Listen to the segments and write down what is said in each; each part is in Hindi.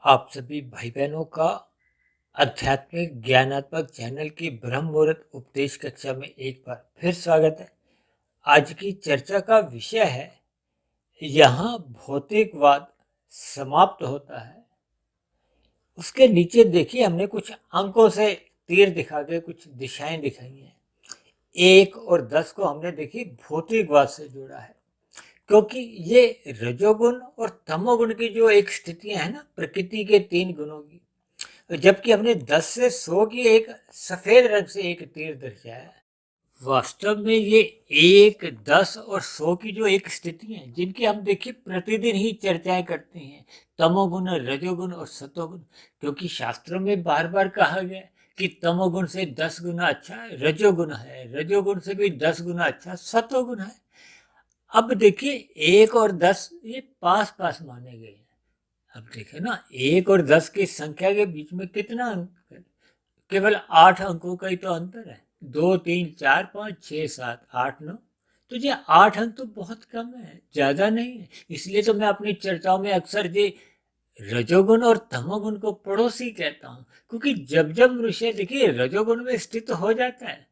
आप सभी भाई बहनों का आध्यात्मिक ज्ञानात्मक चैनल की ब्रह्म मुहूर्त उपदेश कक्षा में एक बार फिर स्वागत है। आज की चर्चा का विषय है, यहाँ भौतिकवाद समाप्त होता है। उसके नीचे देखिए, हमने कुछ अंकों से तीर दिखा के कुछ दिशाएं दिखाई हैं। 1 और 10 को हमने देखी भौतिकवाद से जोड़ा है, क्योंकि ये रजोगुण और तमोगुण की जो एक स्थितियां है ना, प्रकृति के 3 गुणों की, जबकि हमने 10 से 100 की एक सफेद रंग से एक तीर दर्शाया है। वास्तव में ये 1, 10 और 100 की जो एक स्थिति है, जिनकी हम देखिए प्रतिदिन ही चर्चाएं करते हैं, तमोगुण, रजोगुण और सतोगुण। क्योंकि शास्त्रों में बार बार कहा गया कि तमोगुण से 10 गुना अच्छा रजोगुण है, रजोगुण से भी 10 गुना अच्छा सतोगुण है। अब देखिए 1 और 10 ये पास पास माने गए हैं। अब देखें ना, 1 और 10 की संख्या के बीच में कितना अंक है? केवल 8 अंकों का ही तो अंतर है। 2, 3, 4, 5, 6, 7, 8, 9। तो ये 8 अंक तो बहुत कम है, ज्यादा नहीं है। इसलिए तो मैं अपनी चर्चाओं में अक्सर ये रजोगुण और तमोगुण को पड़ोसी कहता हूँ, क्योंकि जब जब मनुष्य देखिए रजोगुण में स्थित हो जाता है,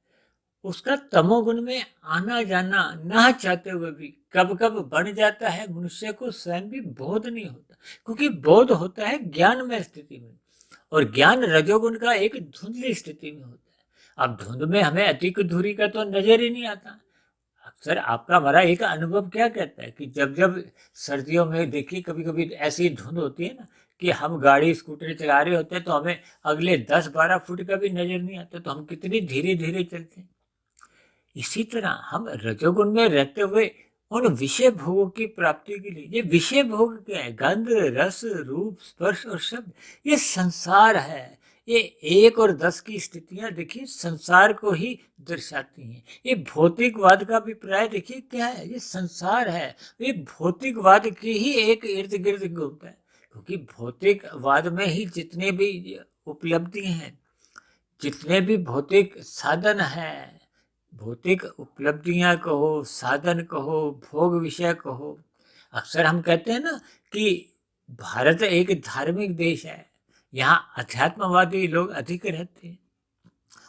उसका तमोगुण में आना जाना ना चाहते हुए भी कब कब बढ़ जाता है। मनुष्य को स्वयं भी बोध नहीं होता, क्योंकि बोध होता है ज्ञान में स्थिति में, और ज्ञान रजोगुण का एक धुंधली स्थिति में होता है। अब धुंध में हमें अधिक दूरी का तो नजर ही नहीं आता। अक्सर आपका हमारा एक अनुभव क्या कहता है कि जब जब सर्दियों में देखिए कभी कभी ऐसी धुंध होती है ना, कि हम गाड़ी स्कूटर चला रहे होते हैं तो हमें अगले 10-12 फुट का भी नजर नहीं आता, तो हम कितनी धीरे धीरे चलते हैं। इसी तरह हम रजोगुण में रहते हुए उन विषय भोगों की प्राप्ति के लिए, ये विषय भोग क्या है? गंध, रस, रूप, स्पर्श और शब्द, ये संसार है। ये 1 और 10 की स्थितियां देखिए संसार को ही दर्शाती हैं। ये भौतिकवाद का अभिप्राय देखिए क्या है? ये संसार है। ये भौतिकवाद की ही एक इर्द गिर्द घूमता है, क्योंकि भौतिकवाद में ही जितने भी उपलब्धि हैं, जितने भी भौतिक साधन हैं, भौतिक उपलब्धियां कहो, साधन कहो, भोग विषय कहो। अक्सर हम कहते हैं ना कि भारत एक धार्मिक देश है, यहाँ अध्यात्मवादी लोग अधिक रहते हैं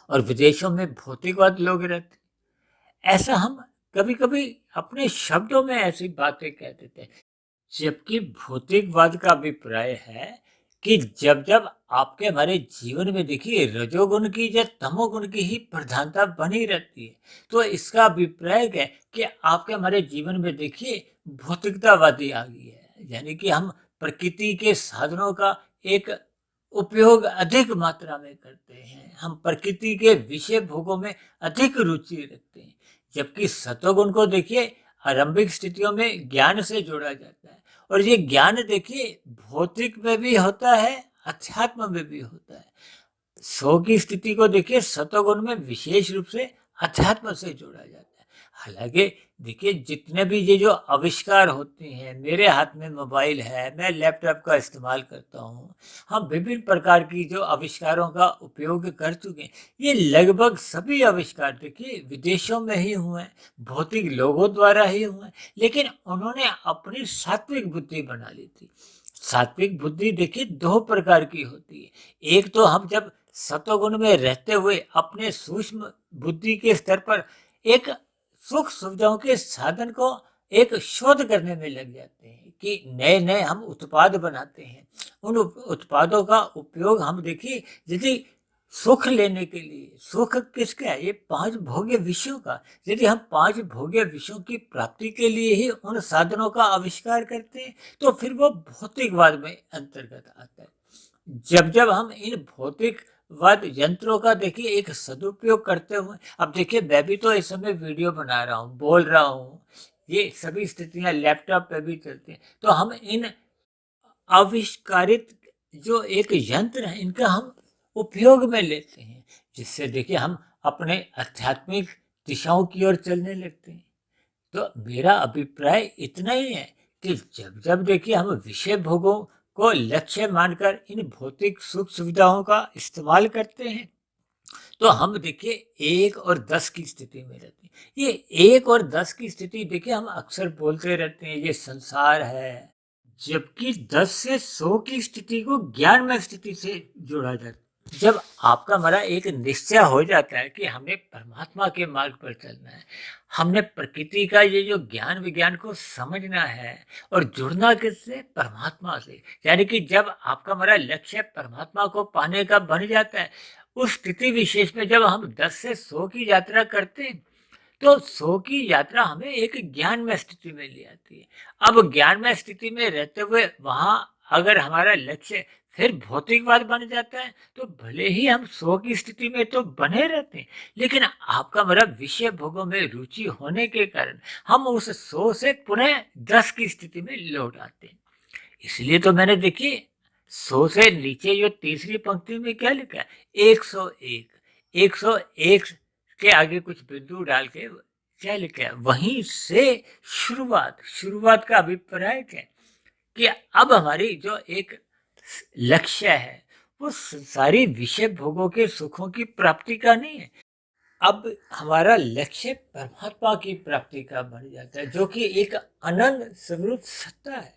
और विदेशों में भौतिकवाद लोग रहते हैं। ऐसा हम कभी कभी अपने शब्दों में ऐसी बातें कह देते हैं, जबकि भौतिकवाद का अभिप्राय है कि जब जब आपके हमारे जीवन में देखिए रजोगुण की या तमोगुण की ही प्रधानता बनी रहती है, तो इसका अभिप्राय है कि आपके हमारे जीवन में देखिए भौतिकतावादी आ गई है। यानी कि हम प्रकृति के साधनों का एक उपयोग अधिक मात्रा में करते हैं, हम प्रकृति के विषय भोगों में अधिक रुचि रखते हैं। जबकि सतोगुण को देखिए आरंभिक स्थितियों में ज्ञान से जोड़ा जाता है, और ये ज्ञान देखिए भौतिक में भी होता है, अध्यात्म में भी होता है। 100 की स्थिति को देखिए सतोगुण में विशेष रूप से अध्यात्म से जोड़ा जाता है। हालांकि देखिए जितने भी ये जो आविष्कार होते हैं, मेरे हाथ में मोबाइल है, मैं लैपटॉप का इस्तेमाल करता हूँ, हम विभिन्न प्रकार की जो आविष्कारों का उपयोग कर चुके हैं, ये लगभग सभी आविष्कार देखिए विदेशों में ही हुए हैं, भौतिक लोगों द्वारा ही हुए हैं। लेकिन उन्होंने अपनी सात्विक बुद्धि बना ली थी। सात्विक बुद्धि देखिए 2 प्रकार की होती है। एक तो हम जब सतोगुण में रहते हुए अपने सूक्ष्म बुद्धि के स्तर पर एक सुख सुविधाओं के साधन को एक शोध करने में लग जाते हैं, कि नए नए हम उत्पाद बनाते हैं। उन उत्पादों का उपयोग हम देखिए यदि सुख लेने के लिए, सुख किसका है? ये 5 भोग्य विषयों का। यदि हम 5 भोग्य विषयों की प्राप्ति के लिए ही उन साधनों का आविष्कार करते हैं, तो फिर वो भौतिकवाद में अंतर्गत आता है। जब जब हम इन भौतिकवाद यंत्रों का देखिए एक सदुपयोग करते हुए, अब देखिए मैं भी तो इस समय वीडियो बना रहा हूँ, बोल रहा हूँ, ये सभी स्थितियां लैपटॉप पे भी चलती हैं, तो हम इन आविष्कारित जो एक यंत्र है, इनका हम उपयोग में लेते हैं, जिससे देखिए हम अपने आध्यात्मिक दिशाओं की ओर चलने लगते हैं। तो मेरा अभिप्राय इतना ही है कि जब जब देखिए हम विषय भोगों को लक्ष्य मानकर इन भौतिक सुख सुविधाओं का इस्तेमाल करते हैं, तो हम देखिए 1 और 10 की स्थिति में रहते हैं। ये 1 और 10 की स्थिति देखिए हम अक्सर बोलते रहते हैं, ये संसार है, जबकि 10 से 100 की स्थिति को ज्ञानमय स्थिति से जोड़ा जाता है। जब आपका हमारा एक निश्चय हो जाता है कि हमें परमात्मा के मार्ग पर चलना है, हमने प्रकृति का ये जो ज्ञान विज्ञान को समझना है और जुड़ना किससे? परमात्मा से। यानी कि जब आपका हमारा लक्ष्य परमात्मा को पाने का बन जाता है, उस स्थिति विशेष में जब हम 10 से 100 की यात्रा करते हैं, तो 100 की यात्रा हमें एक ज्ञानमय स्थिति में ले आती है। अब ज्ञानमय स्थिति में रहते हुए वहाँ अगर हमारा लक्ष्य फिर भौतिकवाद बन जाता है, तो भले ही हम 100 की स्थिति में तो बने रहते हैं, लेकिन आपका हमारा विषय भोगों में रुचि होने के कारण हम उस 100 से पुनः 10 की स्थिति में लौट आते हैं। इसलिए तो मैंने देखिए 100 से नीचे जो तीसरी पंक्ति में क्या लिखा है? 101। 101 के आगे कुछ बिंदु डाल के क्या लिखा है? वहीं से शुरुआत का अभिप्राय क्या है? कि अब हमारी जो एक लक्ष्य है वो सारी विषय भोगों के सुखों की प्राप्ति का नहीं है। अब हमारा लक्ष्य परमात्मा की प्राप्ति का बन जाता है, जो कि एक अनंत स्वरूप सत्ता है।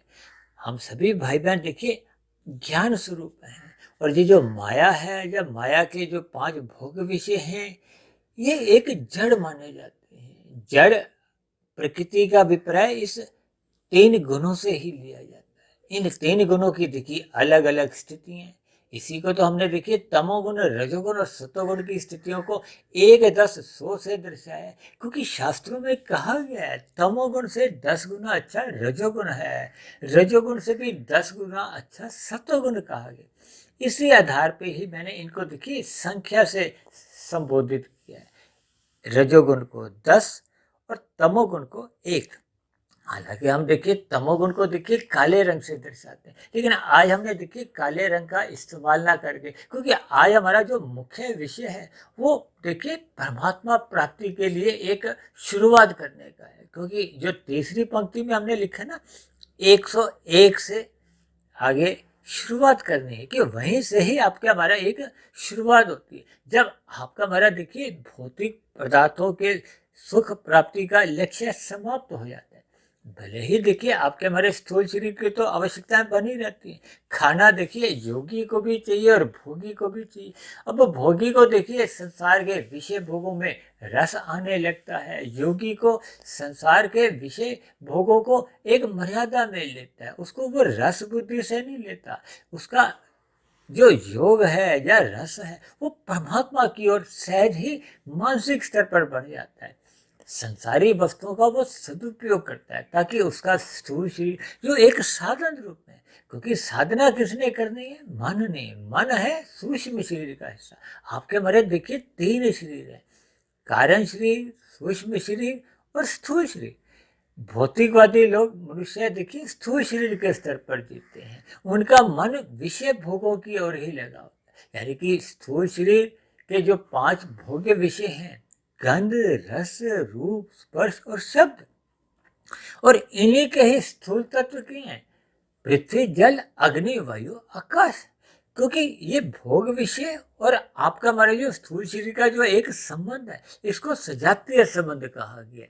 हम सभी भाई बहन देखिए ज्ञान स्वरूप हैं, और ये जो माया है या माया के जो 5 भोग विषय हैं, ये एक जड़ माने जाते हैं। जड़ प्रकृति का अभिप्राय इस 3 गुणों से ही लिया जाता है। इन 3 गुणों की देखिए अलग अलग स्थितियां हैं। इसी को तो हमने देखिए तमोगुण, रजोगुण और सतोगुण की स्थितियों को 1, 10, 100 से दर्शाया है, क्योंकि शास्त्रों में कहा गया है तमोगुण से 10 गुना अच्छा रजोगुण है, रजोगुण से भी 10 गुना अच्छा सतोगुण कहा गया। इसी आधार पे ही मैंने इनको देखिए संख्या से संबोधित किया है, रजोगुण को 10 और तमोगुण को 1। हालांकि हम देखिए तमोगुण को देखिए काले रंग से दर्शाते हैं, लेकिन आज हमने देखिए काले रंग का इस्तेमाल ना करके, क्योंकि आज हमारा जो मुख्य विषय है वो देखिए परमात्मा प्राप्ति के लिए एक शुरुआत करने का है। क्योंकि जो तीसरी पंक्ति में हमने लिखा ना 101 से आगे शुरुआत करनी है, कि वहीं से ही आपका हमारा एक शुरुआत होती है। जब आपका हमारा देखिए भौतिक पदार्थों के सुख प्राप्ति का लक्ष्य समाप्त हो जाता है, भले ही देखिए आपके हमारे स्थूल शरीर की तो आवश्यकताएं बनी रहती हैं। खाना देखिए योगी को भी चाहिए और भोगी को भी चाहिए। अब भोगी को देखिए संसार के विषय भोगों में रस आने लगता है, योगी को संसार के विषय भोगों को एक मर्यादा में लेता है, उसको वो रस बुद्धि से नहीं लेता। उसका जो योग है या रस है वो परमात्मा की ओर सहज ही मानसिक स्तर पर बढ़ जाता है। संसारी वस्तुओं का वो सदुपयोग करता है, ताकि उसका स्थूल शरीर जो एक साधन रूप में, क्योंकि साधना किसने करनी है? मन ने। मन है सूक्ष्म शरीर का हिस्सा। आपके हमारे देखिए 3 शरीर है, कारण शरीर, सूक्ष्म शरीर और स्थूल शरीर। भौतिकवादी लोग मनुष्य देखिए स्थूल शरीर के स्तर पर जीते हैं, उनका मन विषय भोगों की ओर ही लगा होता है। यानी कि स्थूल शरीर के जो 5 भोग्य विषय हैं, गंध, रस, रूप, स्पर्श और शब्द, और इन्हीं के ही स्थूल तत्व के हैं पृथ्वी, जल, अग्नि, वायु, आकाश। क्योंकि ये भोग विषय और आपका हमारा जो स्थूल शरीर का जो एक संबंध है, इसको सजातीय संबंध कहा गया।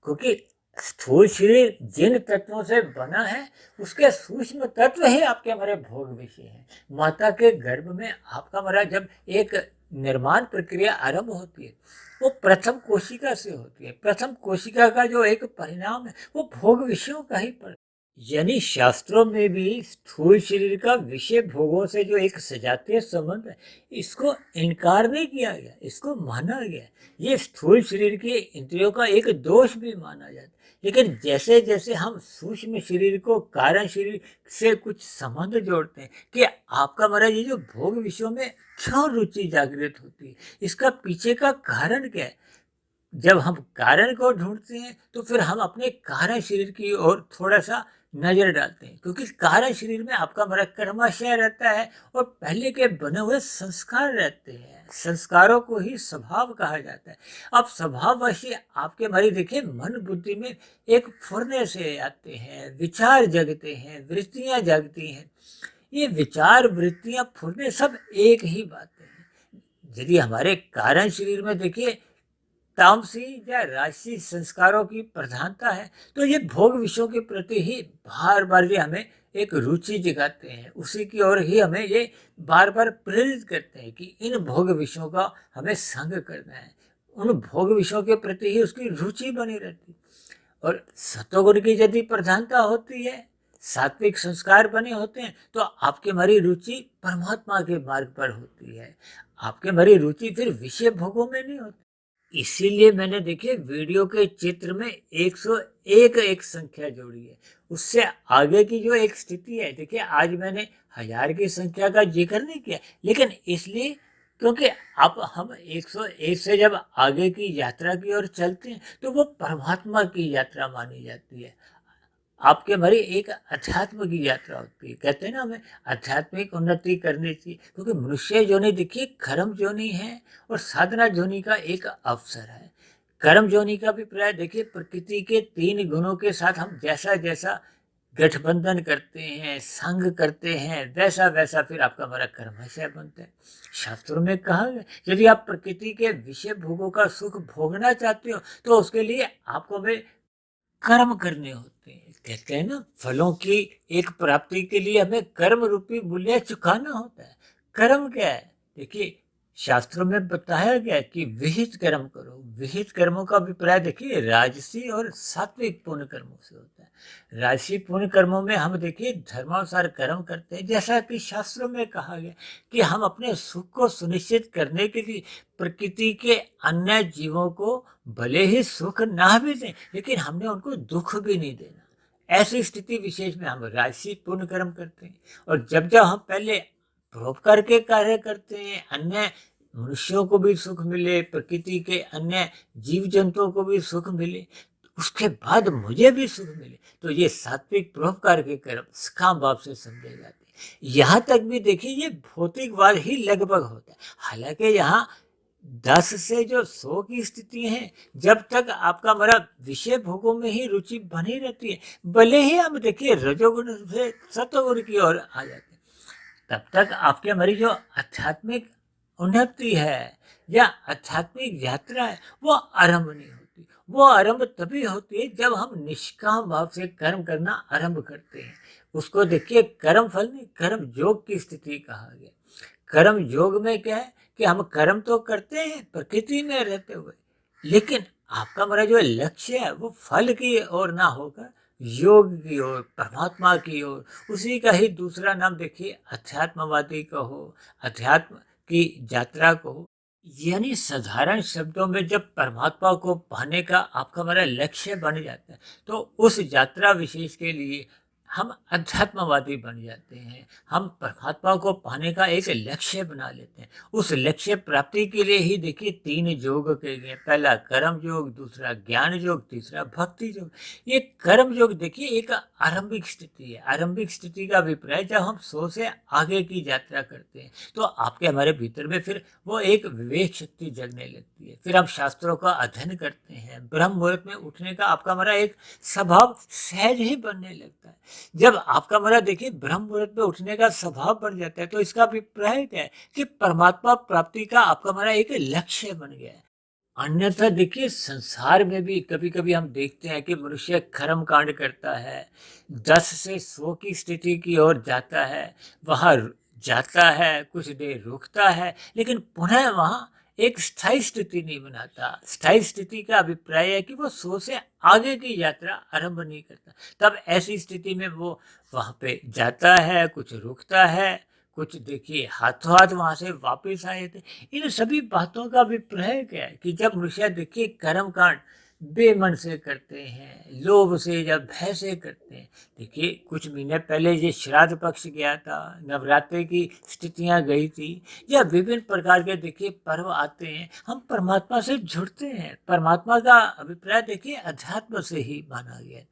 क्योंकि स्थूल शरीर जिन तत्वों से बना है, उसके सूक्ष्म तत्व ही आपके हमारे भोग विषय हैं। माता के गर्भ में आपका हमारा जब एक निर्माण प्रक्रिया आरंभ होती है, वो प्रथम कोशिका से होती है। प्रथम कोशिका का जो एक परिणाम है वो भोग विषयों का ही पर, यानी शास्त्रों में भी स्थूल शरीर का विषय भोगों से जो एक सजातीय संबंध है, इसको इनकार नहीं किया गया, इसको माना गया। ये स्थूल शरीर के इंद्रियों का एक दोष भी माना जाता है। लेकिन जैसे जैसे हम सूक्ष्म शरीर को कारण शरीर से कुछ संबंध जोड़ते हैं, कि आपका हमारा ये जो भोग विषयों में क्यों रुचि जागृत होती है, इसका पीछे का कारण क्या है। जब हम कारण को ढूंढते हैं तो फिर हम अपने कारण शरीर की ओर थोड़ा सा नजर डालते हैं, क्योंकि कारण शरीर में आपका हमारा कर्माशय रहता है और पहले के बने हुए संस्कार रहते हैं। संस्कारों को ही स्वभाव कहा जाता है। अब स्वभाव वैसे आपके हमारी देखिए मन बुद्धि में एक फुरने से आते हैं, विचार जगते हैं, वृत्तियां जगती हैं। ये विचार, वृत्तियां, फुरने सब एक ही बातें हैं। यदि हमारे कारण शरीर में देखिए तामसी या राजसी संस्कारों की प्रधानता है, तो ये भोग विषयों के प्रति ही बार बार ये हमें एक रुचि जगाते हैं, उसी की ओर ही हमें ये बार बार प्रेरित करते हैं कि इन भोग विषयों का हमें संग करना है। उन भोग विषयों के प्रति ही उसकी रुचि बनी रहती है। और सतोगुण की यदि प्रधानता होती है, सात्विक संस्कार बने होते हैं, तो आपकी हमारी रुचि परमात्मा के मार्ग पर होती है। आपके हमारी रुचि फिर विषय भोगों में नहीं होती। इसीलिए मैंने देखिए वीडियो के चित्र में 101 एक संख्या जोड़ी है। उससे आगे की जो एक स्थिति है, देखिए आज मैंने 1000 की संख्या का जिक्र नहीं किया, लेकिन इसलिए क्योंकि अब हम 101 से जब आगे की यात्रा की ओर चलते हैं तो वो परमात्मा की यात्रा मानी जाती है। आपके भरी एक अध्यात्म की यात्रा होती है। कहते हैं ना, हमें आध्यात्मिक उन्नति करनी चाहिए, क्योंकि मनुष्य जोनि देखिए कर्म जोनि है और साधना जोनि का एक अवसर है। कर्म जोनि का भी प्राय देखिए प्रकृति के 3 गुणों के साथ हम जैसा जैसा गठबंधन करते हैं, संग करते हैं, वैसा वैसा फिर आपका हमारा कर्माशय बनता है। शास्त्रों में कहा है, यदि आप प्रकृति के विषय भोगों का सुख भोगना चाहते हो तो उसके लिए आपको भी कर्म करने होते हैं। कहते हैं ना, फलों की एक प्राप्ति के लिए हमें कर्म रूपी मूल्य चुकाना होता है। कर्म क्या है? देखिए शास्त्रों में बताया गया है कि विहित कर्म करो। विहित कर्मों का अभिप्राय देखिए राजसी और सात्विक पुण्य कर्मों से होता है। राजसी पुण्य कर्मों में हम देखिए धर्मानुसार कर्म करते हैं, जैसा कि शास्त्रों में कहा गया कि हम अपने सुख को सुनिश्चित करने के लिए प्रकृति के अन्य जीवों को भले ही सुख ना भी दें, लेकिन हमने उनको दुख भी नहीं देना। ऐसी स्थिति विशेष में हम राजसी पुण्य कर्म करते हैं। और जब जब हम पहले परोपकार के कार्य करते हैं, अन्य मनुष्यों को भी सुख मिले, प्रकृति के अन्य जीव जंतुओं को भी सुख मिले, उसके बाद मुझे भी सुख मिले, तो ये सात्विक परोपकार के कर्म सकाम भाव से समझे जाते हैं। यहाँ तक भी देखिए ये भौतिकवाद ही लगभग होता है। हालांकि यहाँ 10 से जो 100 की स्थिति है, जब तक आपका हमारा विषय भोगों में ही रुचि बनी रहती है, भले ही हम देखिए रजोगुण से सतोगुण की ओर आ जाते हैं, तब तक आपके हमारी जो आध्यात्मिक उन्नति है या आध्यात्मिक यात्रा है वो आरंभ नहीं होती। वो आरंभ तभी होती है जब हम निष्काम भाव से कर्म करना आरंभ करते हैं। उसको देखिए कर्म फल नहीं, कर्म योग की स्थिति कहा गया। कर्म योग में क्या है कि हम कर्म तो करते हैं प्रकृति में रहते हुए, लेकिन आपका हमारा जो लक्ष्य है वो फल की ओर ना होकर योग की ओर, परमात्मा की ओर। उसी का ही दूसरा नाम देखिए अध्यात्मवादी कहो, अध्यात्म की यात्रा कहो। यानी साधारण शब्दों में जब परमात्मा को पाने का आपका हमारा लक्ष्य बन जाता है, तो उस यात्रा विशेष के लिए हम अध्यात्मवादी बन जाते हैं। हम परमात्मा को पाने का एक लक्ष्य बना लेते हैं। उस लक्ष्य प्राप्ति के लिए ही देखिए 3 योग के लिए, पहला कर्म योग, दूसरा ज्ञान योग, तीसरा भक्ति योग। ये कर्म योग देखिए एक आरंभिक स्थिति है। आरंभिक स्थिति का अभिप्राय जब हम 100 से आगे की यात्रा करते हैं तो आपके हमारे भीतर में फिर वो एक विवेक शक्ति जगने लगती है। फिर हम शास्त्रों का अध्ययन करते हैं, ब्रह्म मुहूर्त में उठने का आपका हमारा एक स्वभाव सहज ही बनने लगता है। जब आपका हमारा देखिए ब्रह्म मुहूर्त में उठने का स्वभाव बन जाता है, तो इसका अभिप्राय क्या है कि परमात्मा प्राप्ति का आपका हमारा एक लक्ष्य बन गया है। अन्यथा देखिए संसार में भी कभी कभी हम देखते हैं कि मनुष्य कर्म कांड करता है, 10 से 100 की स्थिति की ओर जाता है, वहां जाता है, कुछ देर रुकता है, लेकिन पुनः वहां एक स्थायी स्थिति नहीं बनाता। स्थायी स्थिति का अभिप्राय है कि वो 100 से आगे की यात्रा आरंभ नहीं करता। तब ऐसी स्थिति में वो वहां पे जाता है, कुछ रुकता है, कुछ देखिए हाथों हाथ वहां से वापस आए थे। इन सभी बातों का अभिप्राय क्या है कि जब मनुष्य देखिए कर्म कांड बेमन से करते हैं, लोभ से या भय से करते हैं। देखिए कुछ महीने पहले ये श्राद्ध पक्ष गया था, नवरात्रि की स्थितियां गई थी, या विभिन्न प्रकार के देखिए पर्व आते हैं, हम परमात्मा से जुड़ते हैं। परमात्मा का अभिप्राय देखिए अध्यात्म से ही माना गया है।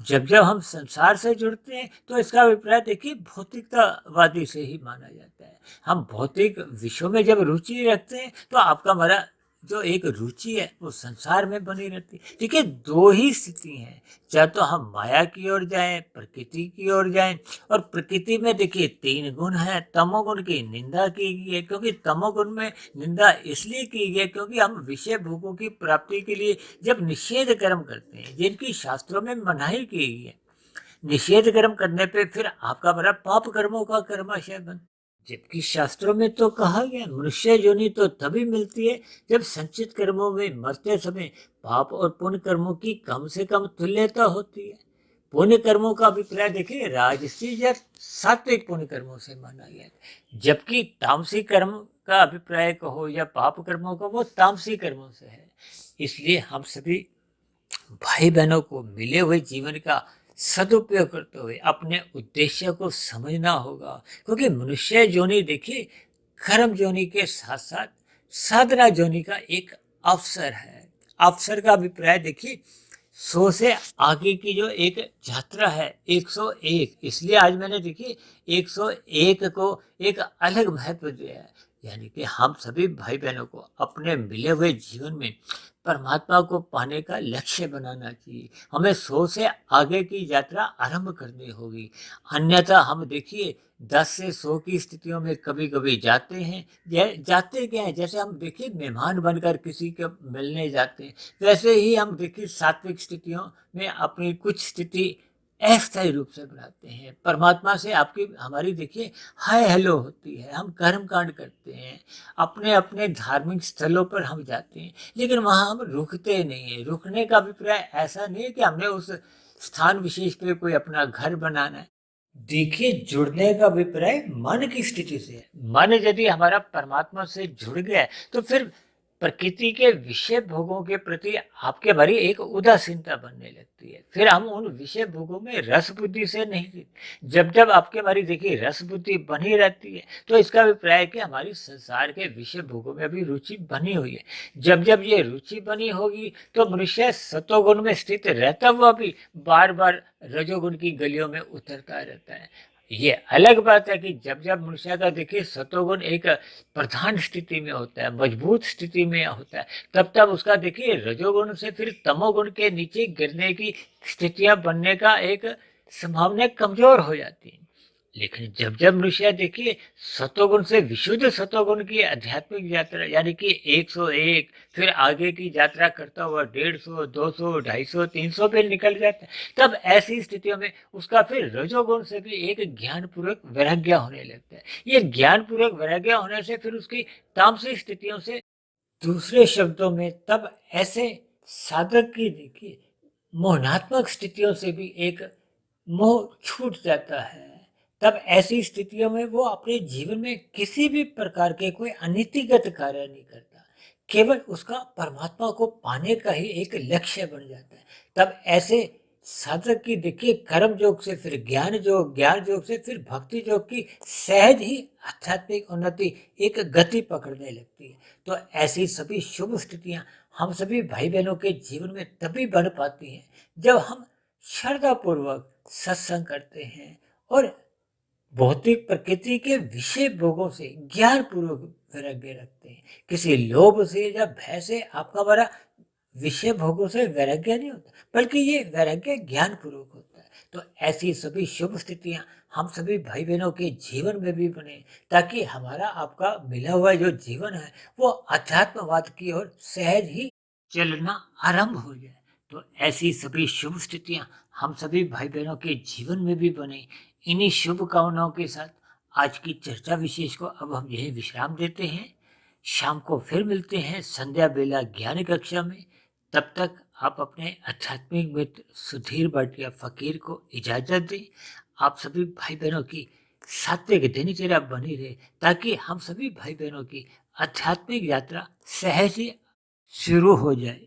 जब जब हम संसार से जुड़ते हैं तो इसका अभिप्राय देखिए भौतिकतावादी से ही माना जाता है। हम भौतिक विषयों में जब रुचि रखते हैं तो आपका हमारा जो एक रुचि है वो संसार में बनी रहती है। देखिए 2 ही स्थिति हैं, चाहे तो हम माया की ओर जाएं, प्रकृति की ओर जाएं। और प्रकृति में देखिए 3 गुण हैं। तमोगुण की निंदा की गई है, क्योंकि तमोगुण में निंदा इसलिए की गई है क्योंकि हम विषय भोगों की प्राप्ति के लिए जब निषेध कर्म करते हैं, जिनकी शास्त्रों में मनाही की गई है, निषेध कर्म करने पे फिर आपका बड़ा पाप कर्मों का कर्माशय बन। जबकि शास्त्रों में तो कहा गया मनुष्य योनि तो तभी मिलती है जब संचित कर्मों में मरते समय पाप और पुण्य कर्मों की कम से कम तुल्यता होती है। पुण्य कर्मों का अभिप्राय देखिए राजसी या सात्विक पुण्य कर्मों से माना गया है, जबकि तामसिक कर्म का अभिप्राय कहो या पाप कर्मों का वो तामसिक कर्मों से है। इसलिए हम सभी भाई बहनों को मिले हुए जीवन का सदुपयोग करते हुए अपने उद्देश्य को समझना होगा, क्योंकि मनुष्य जोनि देखिए कर्म जोनि के साथ साथ साधना जोनि का एक अवसर है। अवसर का अभिप्राय देखिए 100 से आगे की जो एक यात्रा है 101, इसलिए आज मैंने देखिए 101 को एक अलग महत्व दिया है। यानी कि हम सभी भाई बहनों को अपने मिले हुए जीवन में परमात्मा को पाने का लक्ष्य बनाना चाहिए। हमें 100 से आगे की यात्रा आरंभ करनी होगी, अन्यथा हम देखिए 10 से 100 की स्थितियों में कभी कभी जाते हैं। जाते क्या है, जैसे हम देखिए मेहमान बनकर किसी के मिलने जाते हैं, वैसे ही हम देखिए सात्विक स्थितियों में अपनी कुछ स्थिति अस्थायी रूप से बनाते हैं। परमात्मा से आपकी हमारी देखिए हाय हेलो होती है, हम कर्म कांड करते हैं, अपने अपने धार्मिक स्थलों पर हम जाते हैं, लेकिन वहाँ हम रुकते नहीं है। रुकने का अभिप्राय ऐसा नहीं है कि हमने उस स्थान विशेष पे कोई अपना घर बनाना है। देखिए जुड़ने का अभिप्राय मन की स्थिति से है। मन यदि हमारा परमात्मा से जुड़ गया है तो फिर प्रकृति के विषय भोगों के प्रति आपके हमारी एक उदासीनता बनने लगती है। फिर हम उन विषय भोगों में रस बुद्धि से नहीं, जब जब आपके हमारी देखिए रस बुद्धि बनी रहती है तो इसका अभिप्राय है कि हमारी संसार के विषय भोगों में अभी रुचि बनी हुई है। जब जब ये रुचि बनी होगी तो मनुष्य सतोगुण में स्थित रहता हुआ भी बार बार रजोगुण की गलियों में उतरता रहता है। ये अलग बात है कि जब जब मनुष्य का देखिए सतोगुण एक प्रधान स्थिति में होता है, मजबूत स्थिति में होता है, तब तब उसका देखिए रजोगुण से फिर तमोगुण के नीचे गिरने की स्थितियां बनने का एक संभावना कमजोर हो जाती है। लेकिन जब जब मनुष्य देखिए सतोगुण से विशुद्ध सतोगुण की आध्यात्मिक यात्रा यानी कि 101 फिर आगे की यात्रा करता हुआ 150, 200, 250, 300 पे निकल जाता है, तब ऐसी स्थितियों में उसका फिर रजोगुण से भी एक ज्ञानपूर्वक वैराग्य होने लगता है। ये ज्ञानपूर्वक वैराग्य होने से फिर उसकी तामसिक स्थितियों से, दूसरे शब्दों में तब ऐसे साधक की देखिए मोहनात्मक स्थितियों से भी एक मोह छूट जाता है। तब ऐसी स्थितियों में वो अपने जीवन में किसी भी प्रकार के कोई अनीतिगत कार्य नहीं करता, केवल उसका परमात्मा को पाने का ही एक लक्ष्य बन जाता है। तब ऐसे साधक की देखिए कर्म योग से फिर ज्ञान योग, ज्ञान योग से फिर भक्ति योग की सहज ही आध्यात्मिक उन्नति एक गति पकड़ने लगती है। तो ऐसी सभी शुभ स्थितियां हम सभी भाई बहनों के जीवन में तभी बन पाती हैं जब हम श्रद्धा पूर्वक सत्संग करते हैं और भौतिक प्रकृति के विषय भोगों से ज्ञान पूर्वक वैराग्य रखते हैं। किसी लोभ से या भय से आपका बड़ा विषय भोगों से वैराग्य नहीं होता, बल्कि ये वैराग्य ज्ञान पूर्वक होता है। तो ऐसी सभी शुभ स्थितियां हम सभी भाई बहनों के जीवन में भी बने, ताकि हमारा आपका मिला हुआ जो जीवन है वो अध्यात्मवाद की ओर सहज ही चलना आरंभ हो जाए। तो ऐसी सभी शुभ स्थितियां हम सभी भाई बहनों के जीवन में भी बने। इन्हीं शुभ कामनाओं के साथ आज की चर्चा विशेष को अब हम यही विश्राम देते हैं। शाम को फिर मिलते हैं संध्या बेला ज्ञान कक्षा में। तब तक आप अपने आध्यात्मिक मित्र सुधीर भाटिया फकीर को इजाजत दें। आप सभी भाई बहनों की सात्विक दिनचर्या बनी रहे, ताकि हम सभी भाई बहनों की आध्यात्मिक यात्रा सहज ही शुरू हो जाए।